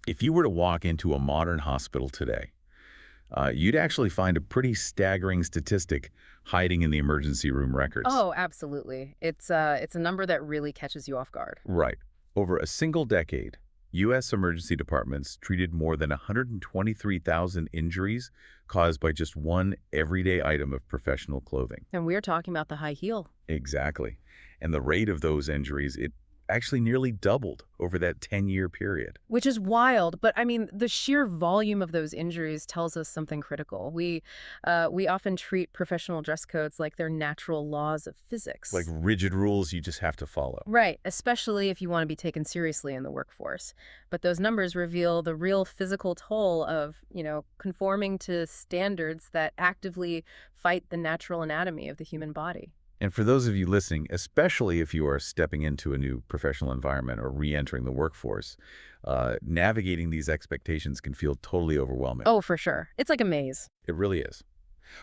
If you were to walk into a modern hospital today, you'd actually find a pretty staggering statistic hiding in the emergency room records. Oh, absolutely. It's a number that really catches you off guard. Right. Over a single decade, U.S. emergency departments treated more than 123,000 injuries caused by just one everyday item of professional clothing. And we're talking about the high heel. Exactly. And the rate of those injuries, it actually nearly doubled over that 10-year period. Which is wild, but I mean, the sheer volume of those injuries tells us something critical. We often treat professional dress codes like they're natural laws of physics. Like rigid rules you just have to follow. Right, especially if you want to be taken seriously in the workforce. But those numbers reveal the real physical toll of, conforming to standards that actively fight the natural anatomy of the human body. And for those of you listening, especially if you are stepping into a new professional environment or re-entering the workforce, navigating these expectations can feel totally overwhelming. Oh, for sure. It's like a maze. It really is.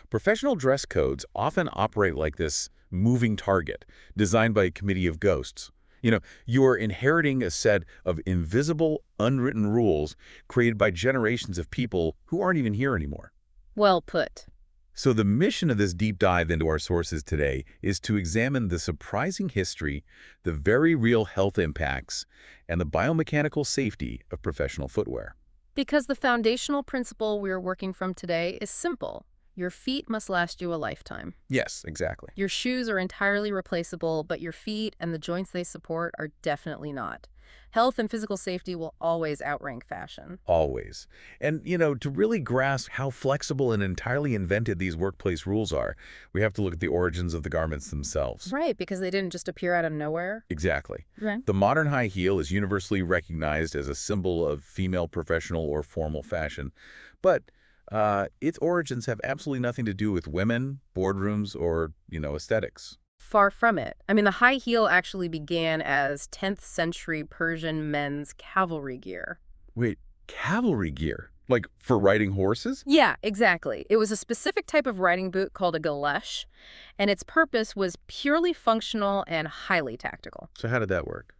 Professional dress codes often operate like this moving target designed by a committee of ghosts. You are inheriting a set of invisible, unwritten rules created by generations of people who aren't even here anymore. Well put. So the mission of this deep dive into our sources today is to examine the surprising history, the very real health impacts, and the biomechanical safety of professional footwear. Because the foundational principle we're working from today is simple. Your feet must last you a lifetime. Yes, exactly. Your shoes are entirely replaceable, but your feet and the joints they support are definitely not. Health and physical safety will always outrank fashion. Always. And, to really grasp how flexible and entirely invented these workplace rules are, we have to look at the origins of the garments themselves. Right, because they didn't just appear out of nowhere. Exactly. Right. The modern high heel is universally recognized as a symbol of female professional or formal fashion, but its origins have absolutely nothing to do with women, boardrooms, or, aesthetics. Far from it. I mean, the high heel actually began as 10th century Persian men's cavalry gear. Wait, cavalry gear? Like for riding horses? Yeah, exactly. It was a specific type of riding boot called a galesh, and its purpose was purely functional and highly tactical. So how did that work?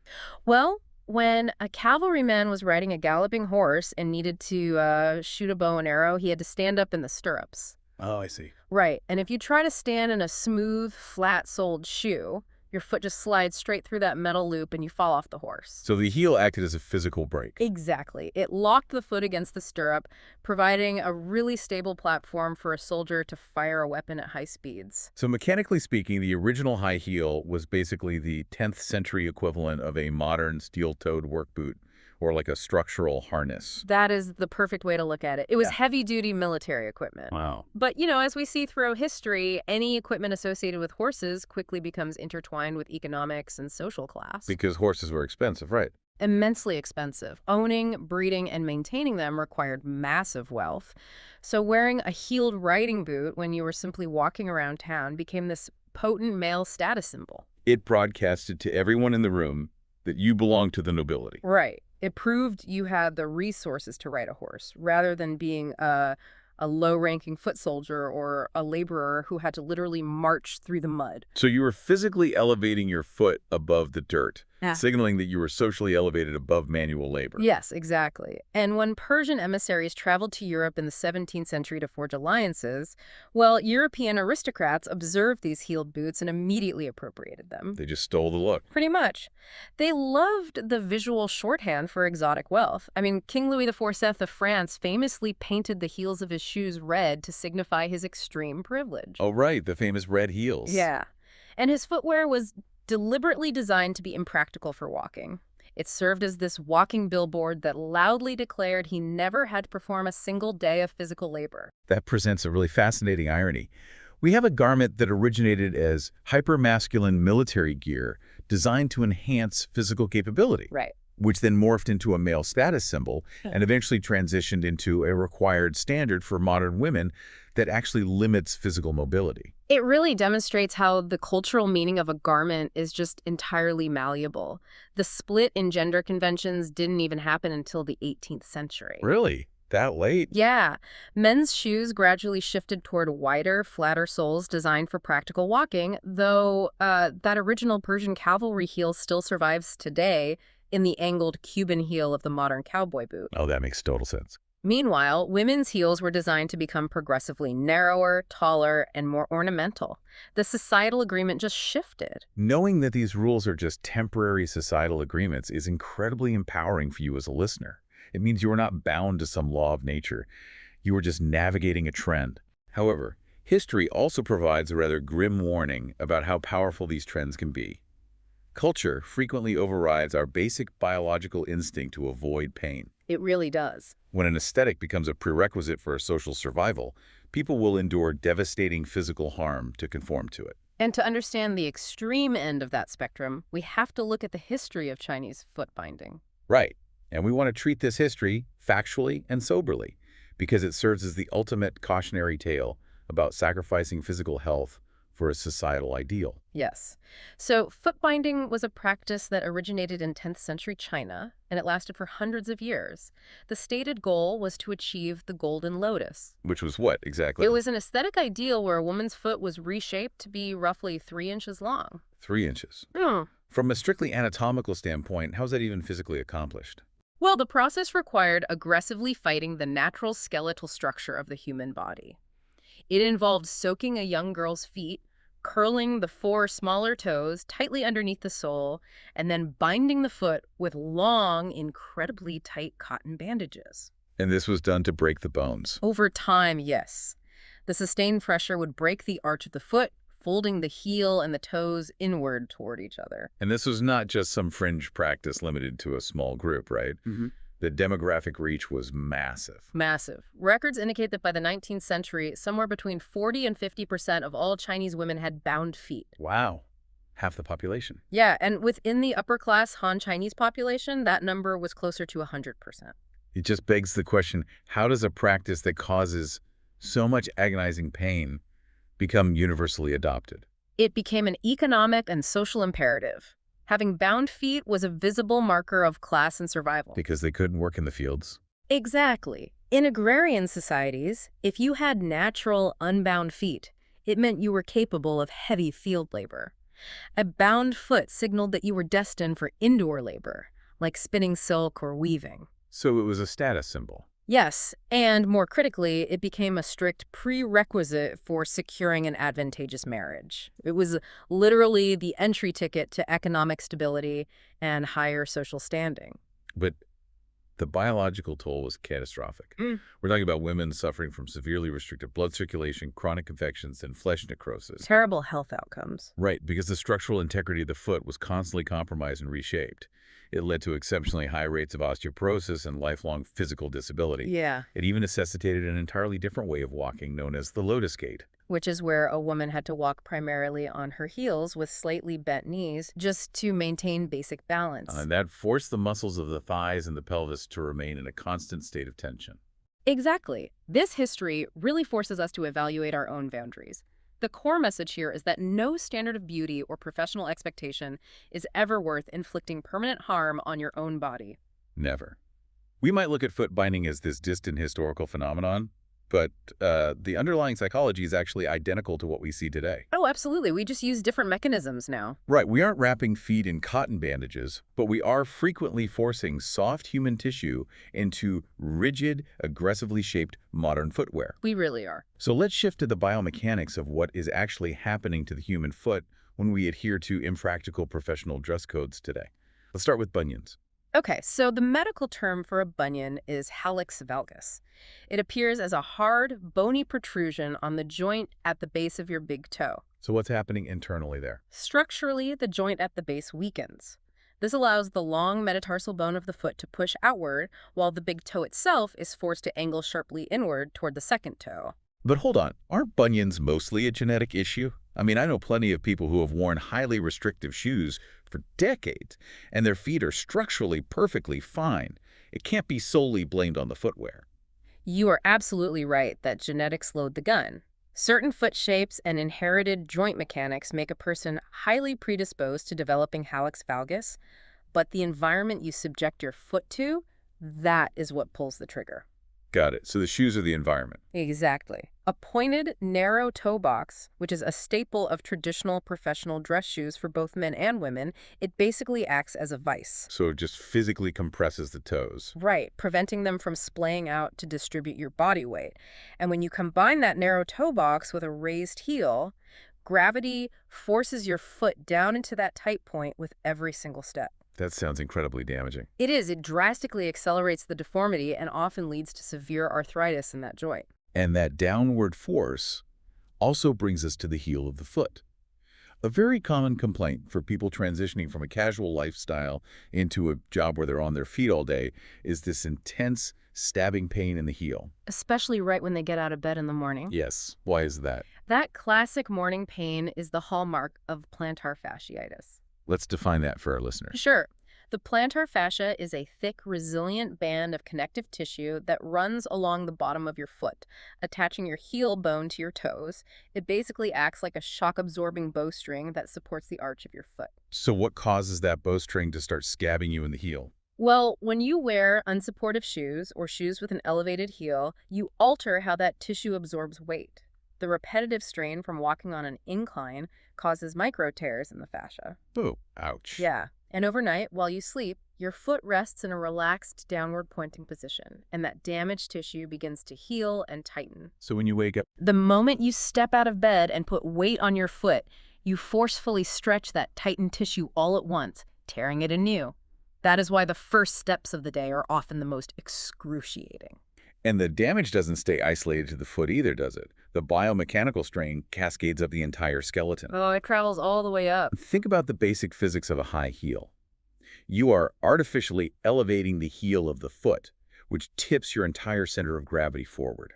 Well, when a cavalryman was riding a galloping horse and needed to shoot a bow and arrow, he had to stand up in the stirrups. Oh, I see. Right, and if you try to stand in a smooth, flat-soled shoe, your foot just slides straight through that metal loop and you fall off the horse. So the heel acted as a physical brake. Exactly. It locked the foot against the stirrup, providing a really stable platform for a soldier to fire a weapon at high speeds. So mechanically speaking, the original high heel was basically the 10th century equivalent of a modern steel-toed work boot, or like a structural harness. That is the perfect way to look at it. It was Yeah. heavy-duty military equipment. Wow. But, as we see throughout history, any equipment associated with horses quickly becomes intertwined with economics and social class. Because horses were expensive, right? Immensely expensive. Owning, breeding, and maintaining them required massive wealth. So wearing a heeled riding boot when you were simply walking around town became this potent male status symbol. It broadcasted to everyone in the room that you belonged to the nobility. Right. It proved you had the resources to ride a horse, rather than being a low-ranking foot soldier or a laborer who had to literally march through the mud. So you were physically elevating your foot above the dirt, Yeah. signaling that you were socially elevated above manual labor. Yes, exactly. And when Persian emissaries traveled to Europe in the 17th century to forge alliances, well, European aristocrats observed these heeled boots and immediately appropriated them. They just stole the look. Pretty much. They loved the visual shorthand for exotic wealth. I mean, King Louis XIV of France famously painted the heels of his shoes red to signify his extreme privilege. Oh, right, the famous red heels. Yeah. And his footwear was deliberately designed to be impractical for walking. It served as this walking billboard that loudly declared he never had to perform a single day of physical labor. That presents a really fascinating irony. We have a garment that originated as hypermasculine military gear designed to enhance physical capability, Right. which then morphed into a male status symbol and eventually transitioned into a required standard for modern women that actually limits physical mobility. It really demonstrates how the cultural meaning of a garment is just entirely malleable. The split in gender conventions didn't even happen until the 18th century. Really? That late? Yeah. Men's shoes gradually shifted toward wider, flatter soles designed for practical walking, though that original Persian cavalry heel still survives today in the angled Cuban heel of the modern cowboy boot. Oh, that makes total sense. Meanwhile, women's heels were designed to become progressively narrower, taller, and more ornamental. The societal agreement just shifted. Knowing that these rules are just temporary societal agreements is incredibly empowering for you as a listener. It means you are not bound to some law of nature. You are just navigating a trend. However, history also provides a rather grim warning about how powerful these trends can be. Culture frequently overrides our basic biological instinct to avoid pain. It really does. When an aesthetic becomes a prerequisite for social survival, people will endure devastating physical harm to conform to it. And to understand the extreme end of that spectrum, we have to look at the history of Chinese foot binding. Right. And we want to treat this history factually and soberly, because it serves as the ultimate cautionary tale about sacrificing physical health for a societal ideal. Yes. So foot binding was a practice that originated in 10th century China, and it lasted for hundreds of years. The stated goal was to achieve the golden lotus. Which was what, exactly? It was an aesthetic ideal where a woman's foot was reshaped to be roughly 3 inches long. 3 inches. From a strictly anatomical standpoint, how's that even physically accomplished? Well, the process required aggressively fighting the natural skeletal structure of the human body. It involved soaking a young girl's feet, curling the 4 smaller toes tightly underneath the sole, and then binding the foot with long, incredibly tight cotton bandages. And this was done to break the bones. Over time, yes. The sustained pressure would break the arch of the foot, folding the heel and the toes inward toward each other. And this was not just some fringe practice limited to a small group, right? The demographic reach was massive. Massive. Records indicate that by the 19th century, somewhere between 40 and 50% of all Chinese women had bound feet. Wow. Half the population. Yeah, and within the upper-class Han Chinese population, that number was closer to 100%. It just begs the question, how does a practice that causes so much agonizing pain become universally adopted? It became an economic and social imperative. Having bound feet was a visible marker of class and survival. Because they couldn't work in the fields? Exactly. In agrarian societies, if you had natural, unbound feet, it meant you were capable of heavy field labor. A bound foot signaled that you were destined for indoor labor, like spinning silk or weaving. So it was a status symbol. Yes, and more critically, it became a strict prerequisite for securing an advantageous marriage. It was literally the entry ticket to economic stability and higher social standing. But the biological toll was catastrophic. We're talking about women suffering from severely restricted blood circulation, chronic infections, and flesh necrosis. Terrible health outcomes. Right, because the structural integrity of the foot was constantly compromised and reshaped. It led to exceptionally high rates of osteoporosis and lifelong physical disability. Yeah. It even necessitated an entirely different way of walking known as the lotus gait. Which is where a woman had to walk primarily on her heels with slightly bent knees just to maintain basic balance. And that forced the muscles of the thighs and the pelvis to remain in a constant state of tension. Exactly. This history really forces us to evaluate our own boundaries. The core message here is that no standard of beauty or professional expectation is ever worth inflicting permanent harm on your own body. Never. We might look at foot binding as this distant historical phenomenon, but the underlying psychology is actually identical to what we see today. Oh, absolutely. We just use different mechanisms now. Right, we aren't wrapping feet in cotton bandages, but we are frequently forcing soft human tissue into rigid, aggressively shaped modern footwear. We really are. So let's shift to the biomechanics of what is actually happening to the human foot when we adhere to impractical professional dress codes today. Let's start with bunions. Okay, so the medical term for a bunion is hallux valgus. It appears as a hard, bony protrusion on the joint at the base of your big toe. So what's happening internally there? Structurally, the joint at the base weakens. This allows the long metatarsal bone of the foot to push outward, while the big toe itself is forced to angle sharply inward toward the second toe. But hold on, aren't bunions mostly a genetic issue? I mean, I know plenty of people who have worn highly restrictive shoes for decades, and their feet are structurally perfectly fine. It can't be solely blamed on the footwear. You are absolutely right that genetics load the gun. Certain foot shapes and inherited joint mechanics make a person highly predisposed to developing hallux valgus, but the environment you subject your foot to, that is what pulls the trigger. Got it. So the shoes are the environment. Exactly. A pointed, narrow toe box, which is a staple of traditional professional dress shoes for both men and women, it basically acts as a vise. So it just physically compresses the toes. Right, preventing them from splaying out to distribute your body weight. And when you combine that narrow toe box with a raised heel, gravity forces your foot down into that tight point with every single step. That sounds incredibly damaging. It is. It drastically accelerates the deformity and often leads to severe arthritis in that joint. And that downward force also brings us to the heel of the foot. A very common complaint for people transitioning from a casual lifestyle into a job where they're on their feet all day is this intense stabbing pain in the heel. Especially right when they get out of bed in the morning. Yes. Why is that? That classic morning pain is the hallmark of plantar fasciitis. Let's define that for our listeners. Sure. The plantar fascia is a thick, resilient band of connective tissue that runs along the bottom of your foot, attaching your heel bone to your toes. It basically acts like a shock-absorbing bowstring that supports the arch of your foot. So what causes that bowstring to start scabbing you in the heel? Well, when you wear unsupportive shoes or shoes with an elevated heel, you alter how that tissue absorbs weight. The repetitive strain from walking on an incline causes micro tears in the fascia. Boo. Ouch. Yeah. And overnight, while you sleep, your foot rests in a relaxed downward pointing position, and that damaged tissue begins to heal and tighten. So when you wake up, The moment you step out of bed and put weight on your foot, you forcefully stretch that tightened tissue all at once, tearing it anew. That is why the first steps of the day are often the most excruciating. and the damage doesn't stay isolated to the foot either, does it? The biomechanical strain cascades up the entire skeleton. Oh, it travels all the way up. Think about the basic physics of a high heel. You are artificially elevating the heel of the foot, which tips your entire center of gravity forward.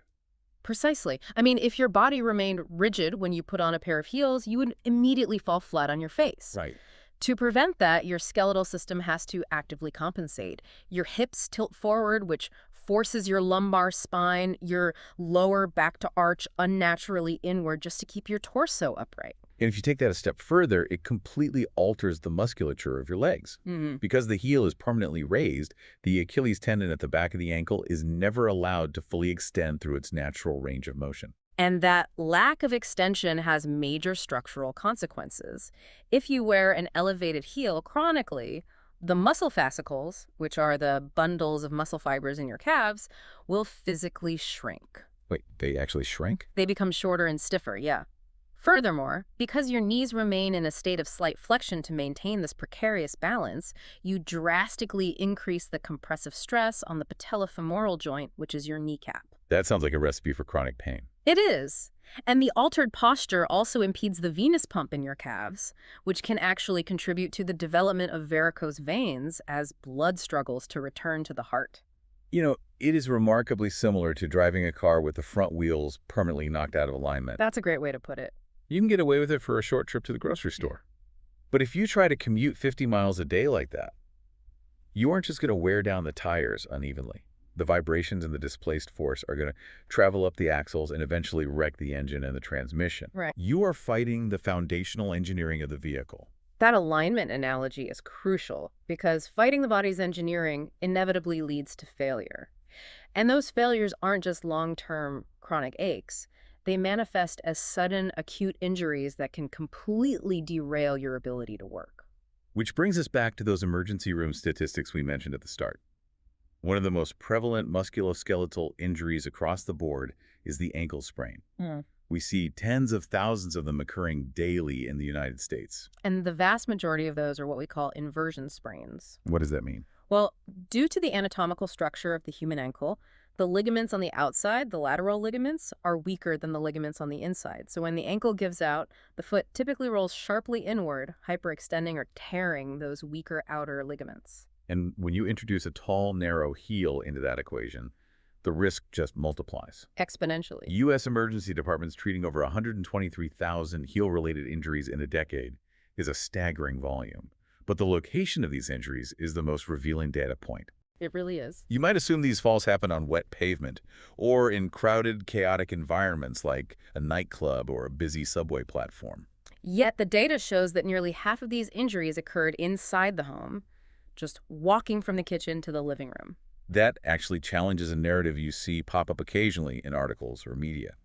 Precisely. I mean, if your body remained rigid when you put on a pair of heels, you would immediately fall flat on your face. Right. To prevent that, your skeletal system has to actively compensate. Your hips tilt forward, which forces your lumbar spine, your lower back to arch unnaturally inward just to keep your torso upright. And if you take that a step further, it completely alters the musculature of your legs. Because the heel is permanently raised, the Achilles tendon at the back of the ankle is never allowed to fully extend through its natural range of motion. And that lack of extension has major structural consequences. If you wear an elevated heel chronically, the muscle fascicles, which are the bundles of muscle fibers in your calves, will physically shrink. Wait, they actually shrink? They become shorter and stiffer, yeah. Furthermore, because your knees remain in a state of slight flexion to maintain this precarious balance, you drastically increase the compressive stress on the patellofemoral joint, which is your kneecap. That sounds like a recipe for chronic pain. It is. And the altered posture also impedes the venous pump in your calves, which can actually contribute to the development of varicose veins as blood struggles to return to the heart. You know, it is remarkably similar to driving a car with the front wheels permanently knocked out of alignment. That's a great way to put it. You can get away with it for a short trip to the grocery store. But if you try to commute 50 miles a day like that, you aren't just going to wear down the tires unevenly. The vibrations and the displaced force are going to travel up the axles and eventually wreck the engine and the transmission. Right. You are fighting the foundational engineering of the vehicle. That alignment analogy is crucial because fighting the body's engineering inevitably leads to failure. And those failures aren't just long-term chronic aches. They manifest as sudden acute injuries that can completely derail your ability to work. Which brings us back to those emergency room statistics we mentioned at the start. One of the most prevalent musculoskeletal injuries across the board is the ankle sprain. We see tens of thousands of them occurring daily in the United States. And the vast majority of those are what we call inversion sprains. What does that mean? Well, due to the anatomical structure of the human ankle, the ligaments on the outside, the lateral ligaments, are weaker than the ligaments on the inside. So when the ankle gives out, the foot typically rolls sharply inward, hyperextending or tearing those weaker outer ligaments. And when you introduce a tall, narrow heel into that equation, the risk just multiplies. Exponentially. U.S. emergency departments treating over 123,000 heel-related injuries in a decade is a staggering volume. But the location of these injuries is the most revealing data point. It really is. You might assume these falls happen on wet pavement or in crowded, chaotic environments like a nightclub or a busy subway platform. Yet the data shows that nearly half of these injuries occurred inside the home, just walking from the kitchen to the living room. That actually challenges a narrative you see pop up occasionally in articles or media.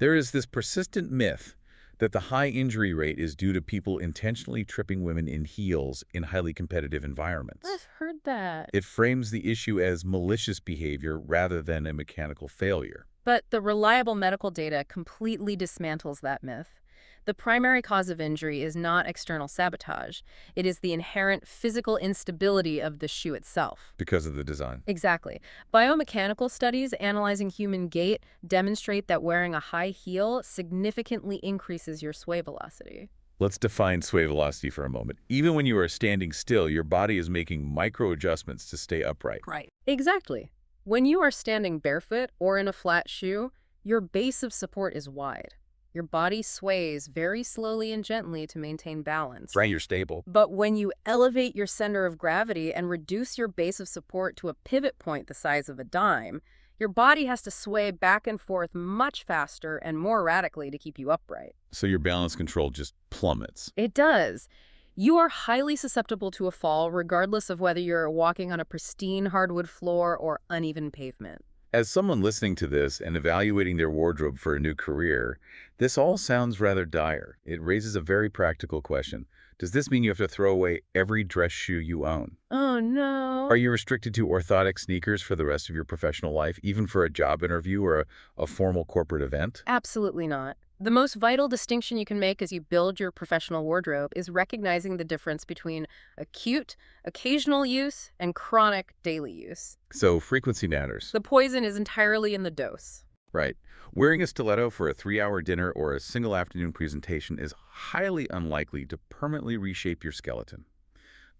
There is this persistent myth that the high injury rate is due to people intentionally tripping women in heels in highly competitive environments. I've heard that. It frames the issue as malicious behavior rather than a mechanical failure. But the reliable medical data completely dismantles that myth. The primary cause of injury is not external sabotage. It is the inherent physical instability of the shoe itself. Because of the design. Exactly. Biomechanical studies analyzing human gait demonstrate that wearing a high heel significantly increases your sway velocity. Let's define sway velocity for a moment. Even when you are standing still, your body is making micro adjustments to stay upright. Right. Exactly. When you are standing barefoot or in a flat shoe, your base of support is wide. Your body sways very slowly and gently to maintain balance. Right, you're stable. But when you elevate your center of gravity and reduce your base of support to a pivot point the size of a dime, your body has to sway back and forth much faster and more radically to keep you upright. So your balance control just plummets. It does. You are highly susceptible to a fall regardless of whether you're walking on a pristine hardwood floor or uneven pavement. As someone listening to this and evaluating their wardrobe for a new career, this all sounds rather dire. It raises a very practical question. Does this mean you have to throw away every dress shoe you own? Oh, no. Are you restricted to orthotic sneakers for the rest of your professional life, even for a job interview or a formal corporate event? Absolutely not. The most vital distinction you can make as you build your professional wardrobe is recognizing the difference between acute, occasional use and chronic, daily use. So frequency matters. The poison is entirely in the dose. Right. Wearing a stiletto for a 3-hour dinner or a single afternoon presentation is highly unlikely to permanently reshape your skeleton.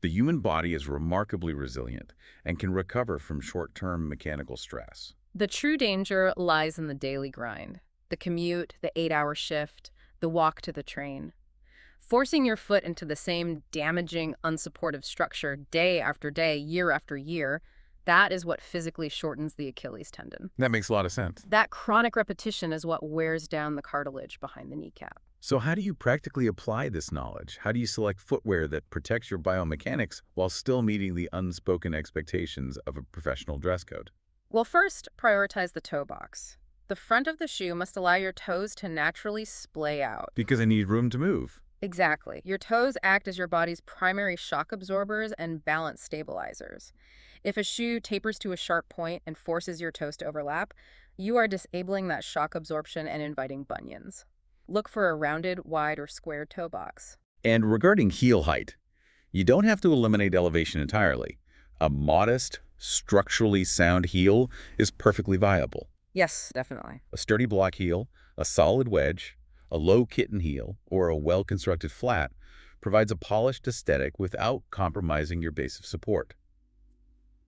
The human body is remarkably resilient and can recover from short-term mechanical stress. The true danger lies in the daily grind. The commute, the 8-hour shift, the walk to the train. Forcing your foot into the same damaging, unsupportive structure day after day, year after year, that is what physically shortens the Achilles tendon. That makes a lot of sense. That chronic repetition is what wears down the cartilage behind the kneecap. So how do you practically apply this knowledge? How do you select footwear that protects your biomechanics while still meeting the unspoken expectations of a professional dress code? Well, first, prioritize the toe box. The front of the shoe must allow your toes to naturally splay out. Because I need room to move. Exactly. Your toes act as your body's primary shock absorbers and balance stabilizers. If a shoe tapers to a sharp point and forces your toes to overlap, you are disabling that shock absorption and inviting bunions. Look for a rounded, wide, or square toe box. And regarding heel height, you don't have to eliminate elevation entirely. A modest, structurally sound heel is perfectly viable. Yes, definitely. A sturdy block heel, a solid wedge, a low kitten heel, or a well-constructed flat provides a polished aesthetic without compromising your base of support.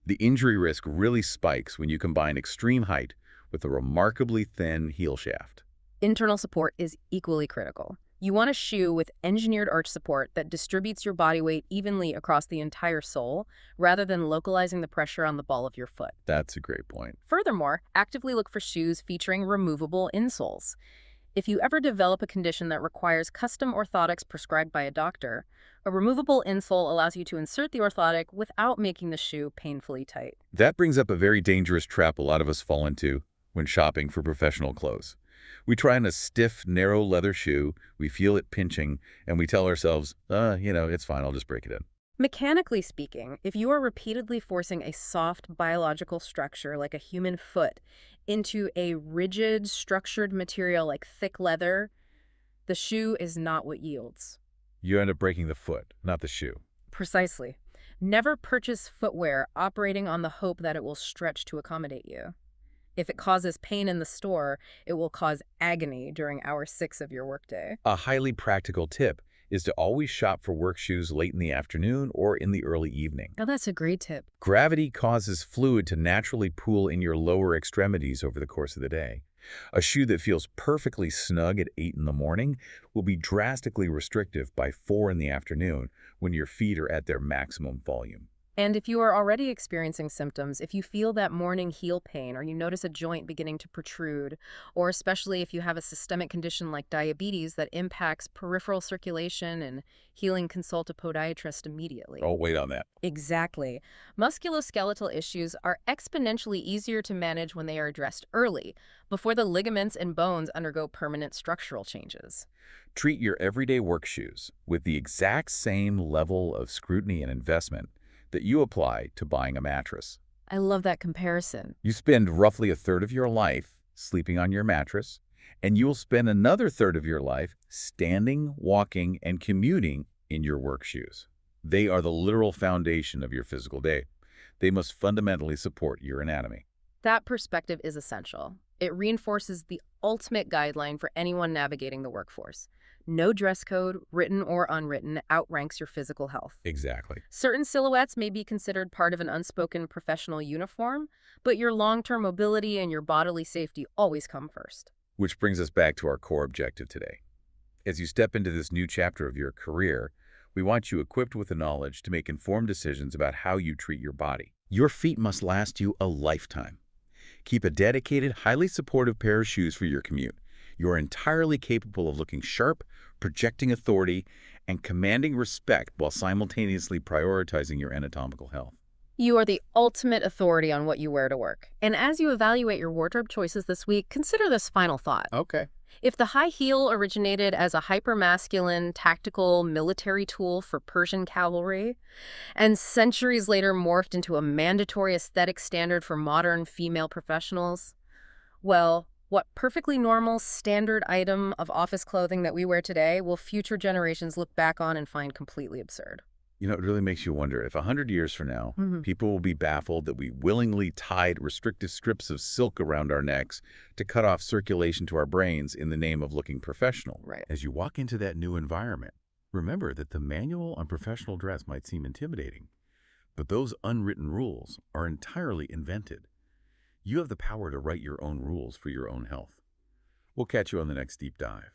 The injury risk really spikes when you combine extreme height with a remarkably thin heel shaft. Internal support is equally critical. You want a shoe with engineered arch support that distributes your body weight evenly across the entire sole, rather than localizing the pressure on the ball of your foot. That's a great point. Furthermore, actively look for shoes featuring removable insoles. If you ever develop a condition that requires custom orthotics prescribed by a doctor, a removable insole allows you to insert the orthotic without making the shoe painfully tight. That brings up a very dangerous trap a lot of us fall into when shopping for professional clothes. We try on a stiff, narrow leather shoe, we feel it pinching, and we tell ourselves, it's fine, I'll just break it in. Mechanically speaking, if you are repeatedly forcing a soft biological structure like a human foot into a rigid, structured material like thick leather, the shoe is not what yields. You end up breaking the foot, not the shoe. Precisely. Never purchase footwear operating on the hope that it will stretch to accommodate you. If it causes pain in the store, it will cause agony during hour 6 of your workday. A highly practical tip is to always shop for work shoes late in the afternoon or in the early evening. Oh, that's a great tip. Gravity causes fluid to naturally pool in your lower extremities over the course of the day. A shoe that feels perfectly snug at 8 in the morning will be drastically restrictive by 4 in the afternoon when your feet are at their maximum volume. And if you are already experiencing symptoms, if you feel that morning heel pain or you notice a joint beginning to protrude, or especially if you have a systemic condition like diabetes that impacts peripheral circulation and healing, consult a podiatrist immediately. Oh, wait on that. Exactly. Musculoskeletal issues are exponentially easier to manage when they are addressed early, before the ligaments and bones undergo permanent structural changes. Treat your everyday work shoes with the exact same level of scrutiny and investment that you apply to buying a mattress. I love that comparison. You spend roughly a third of your life sleeping on your mattress, and you will spend another third of your life standing, walking, and commuting in your work shoes. They are the literal foundation of your physical day. They must fundamentally support your anatomy. That perspective is essential. It reinforces the ultimate guideline for anyone navigating the workforce. No dress code, written or unwritten, outranks your physical health. Exactly. Certain silhouettes may be considered part of an unspoken professional uniform, but your long-term mobility and your bodily safety always come first. Which brings us back to our core objective today. As you step into this new chapter of your career, we want you equipped with the knowledge to make informed decisions about how you treat your body. Your feet must last you a lifetime. Keep a dedicated, highly supportive pair of shoes for your commute. You're entirely capable of looking sharp, projecting authority, and commanding respect while simultaneously prioritizing your anatomical health. You are the ultimate authority on what you wear to work. And as you evaluate your wardrobe choices this week, consider this final thought. Okay. If the high heel originated as a hypermasculine, tactical military tool for Persian cavalry, and centuries later morphed into a mandatory aesthetic standard for modern female professionals, well, what perfectly normal, standard item of office clothing that we wear today will future generations look back on and find completely absurd? You know, it really makes you wonder if 100 years from now, people will be baffled that we willingly tied restrictive strips of silk around our necks to cut off circulation to our brains in the name of looking professional. Right. As you walk into that new environment, remember that the manual on professional dress might seem intimidating, but those unwritten rules are entirely invented. You have the power to write your own rules for your own health. We'll catch you on the next deep dive.